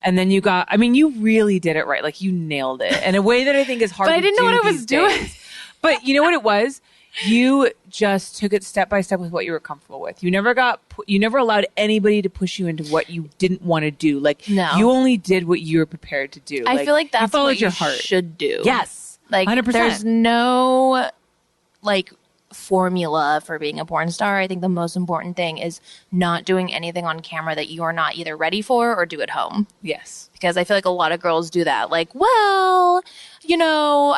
And then you really did it right. Like you nailed it in a way that I think is hard but to I didn't know what I was doing. But you know what it was? You just took it step by step with what you were comfortable with. You never allowed anybody to push you into what you didn't want to do. Like you only did what you were prepared to do. I feel like that's what your you heart should do. Yes. Like 100%. There's no like formula for being a porn star. I think the most important thing is not doing anything on camera that you are not either ready for or do at home. Yes. Because I feel like a lot of girls do that. Like, well,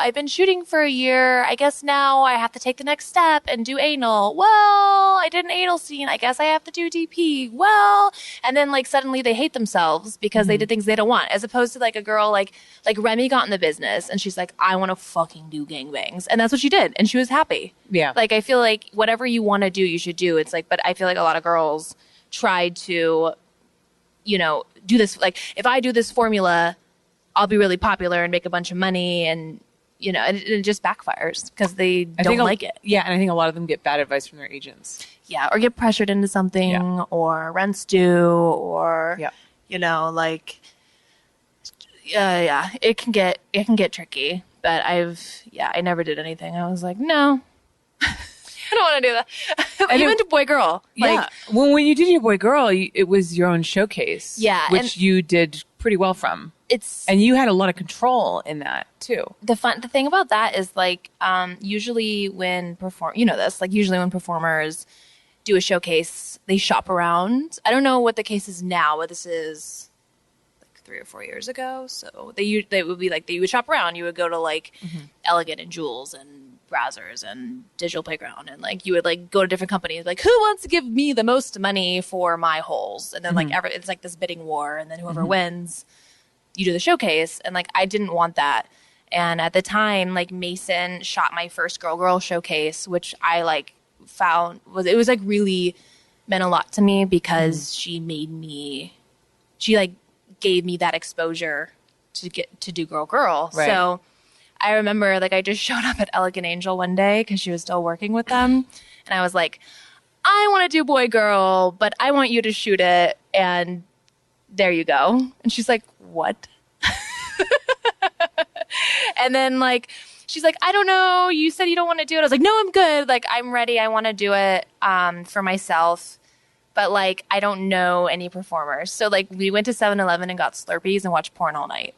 I've been shooting for a year. I guess now I have to take the next step and do anal. Well, I did an anal scene. I guess I have to do DP. Well, and then like suddenly they hate themselves because they did things they don't want. As opposed to like a girl like Remy got in the business and she's like, I want to fucking do gangbangs. And that's what she did. And she was happy. Yeah. Like, I feel like whatever you want to do, you should do. It's like, but I feel like a lot of girls try to, do this. Like, if I do this formula, I'll be really popular and make a bunch of money, and and it just backfires because they don't like it. Yeah, and I think a lot of them get bad advice from their agents. Yeah, or get pressured into something, or rent's due, or it can get tricky. But I never did anything. I was like, no. I don't want to do that. Even to boy girl. Yeah. When you did your boy girl, it was your own showcase. Yeah. Which you did pretty well from. And you had a lot of control in that too. The thing about that is like, usually when usually when performers do a showcase, they shop around. I don't know what the case is now, but this is like 3 or 4 years ago. So they would be like, you would shop around. You would go to like Elegant and Jules and Brazzers and Digital Playground, and like you would like go to different companies, like who wants to give me the most money for my holes, and then like it's like this bidding war, and then whoever wins, you do the showcase. And like I didn't want that, and at the time like Mason shot my first girl showcase, which I like found was like really meant a lot to me because she like gave me that exposure to get to do girl. Right. So I remember like I just showed up at Elegant Angel one day because she was still working with them. And I was like, I want to do boy girl, but I want you to shoot it. And there you go. And she's like, what? And then like, she's like, I don't know. You said you don't want to do it. I was like, no, I'm good. Like, I'm ready. I want to do it for myself. But like, I don't know any performers. So like we went to 7-Eleven and got Slurpees and watched porn all night.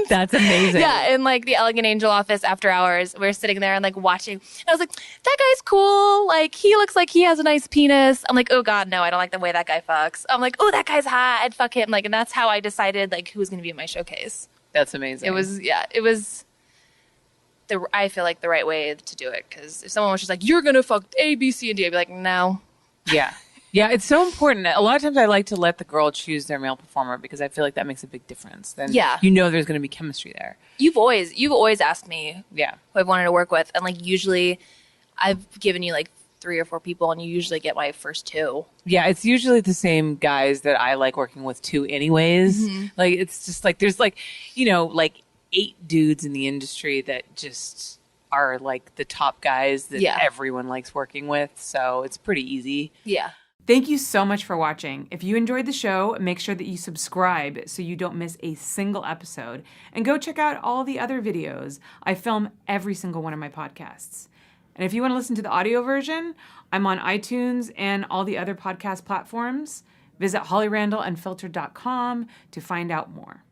That's amazing. Yeah, in like the Elegant Angel office after hours, we were sitting there and like watching. And I was like, that guy's cool. Like he looks like he has a nice penis. I'm like, oh God, no, I don't like the way that guy fucks. I'm like, oh, that guy's hot. I'd fuck him. Like, and that's how I decided like who was going to be in my showcase. That's amazing. It was I feel like the right way to do it, because if someone was just like, you're going to fuck A, B, C, and D, I'd be like, no. Yeah. Yeah, it's so important. A lot of times I like to let the girl choose their male performer because I feel like that makes a big difference. Then there's going to be chemistry there. You've always asked me who I've wanted to work with, and like usually I've given you like 3 or 4 people, and you usually get my first 2. Yeah, it's usually the same guys that I like working with too anyways. Like it's just like there's like, like 8 dudes in the industry that just are like the top guys that everyone likes working with. So it's pretty easy. Yeah. Thank you so much for watching. If you enjoyed the show, make sure that you subscribe so you don't miss a single episode. And go check out all the other videos. I film every single one of my podcasts. And if you want to listen to the audio version, I'm on iTunes and all the other podcast platforms. Visit hollyrandallunfiltered.com to find out more.